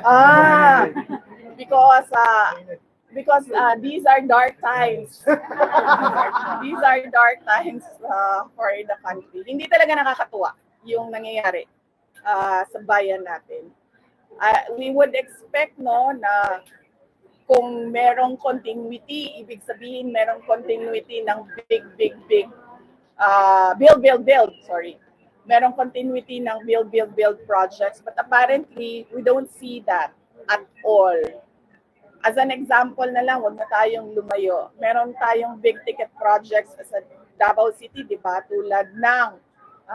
Ah, because these are dark times. These are dark times for the country. Hindi talaga nakakatuwa yung nangyayari sa bayan natin. We would expect na kung merong continuity, ibig sabihin merong continuity ng big build, sorry. Merong continuity ng build projects, but apparently we don't see that at all. As an example na lang, wag na tayong lumayo. Meron tayong big ticket projects sa Davao City, di ba? Tulad ng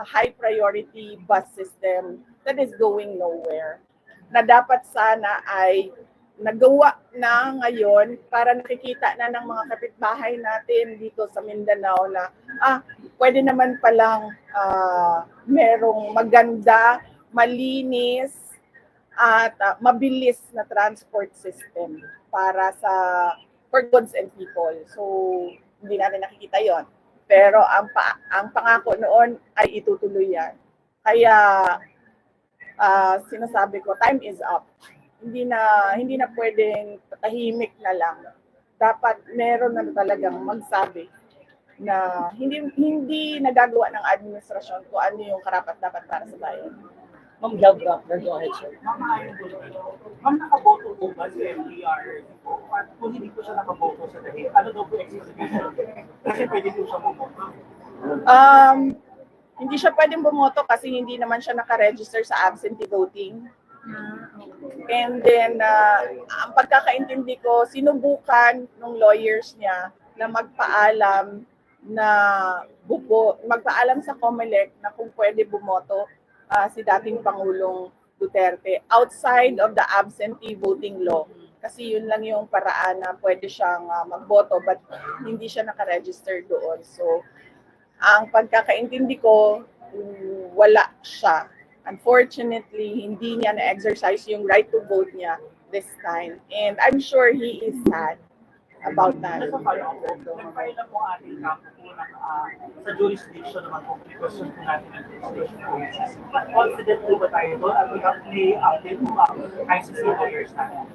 high priority bus system that is going nowhere. Na dapat sana ay nagawa na ngayon para nakikita na ng mga kapitbahay natin dito sa Mindanao na pwede naman palang merong maganda, malinis, at mabilis na transport system para for goods and people. So, hindi natin nakikita yon. Pero ang pangako noon ay itutuloy yan. Kaya, sinasabi ko, time is up. Hindi na pwedeng tahimik na lang. Dapat meron na talagang magsabi na hindi nagagawa ng administrasyon kung ano yung karapat-dapat para sa bayan. Ma'am Gabra, go ahead, sir. Ma'am, nakaboto po ba si FDR? At kung hindi po siya nakaboto sa dahil, ano daw po execution? Kasi pwede po siya bumoto. Hindi siya pwedeng bumoto kasi hindi naman siya nakaregister sa absentee voting. And then, ang pagkakaintindi ko, sinubukan ng lawyers niya na magpaalam sa COMELEC na kung pwede bumoto si dating Pangulong Duterte outside of the absentee voting law. Kasi yun lang yung paraan na pwede siyang magboto but hindi siya nakaregister doon. So, ang pagkakaintindi ko, wala siya. Unfortunately, hindi niya na-exercise yung right to vote niya this time. And I'm sure he is sad about that. Nag-file na po ating kampo po sa jurisdiction naman po. Question po natin ang jurisdiction po. Confident po ba tayo doon? At may update po ang ICC lawyers natin?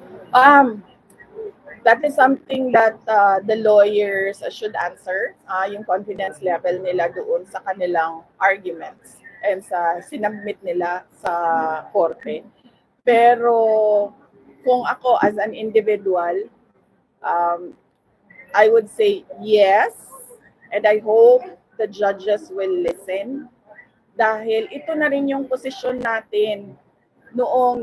That is something that the lawyers should answer, yung confidence level nila doon sa kanilang arguments and sa sinubmit nila sa korte. Pero kung ako as an individual, I would say yes, and I hope the judges will listen dahil ito na rin yung posisyon natin noong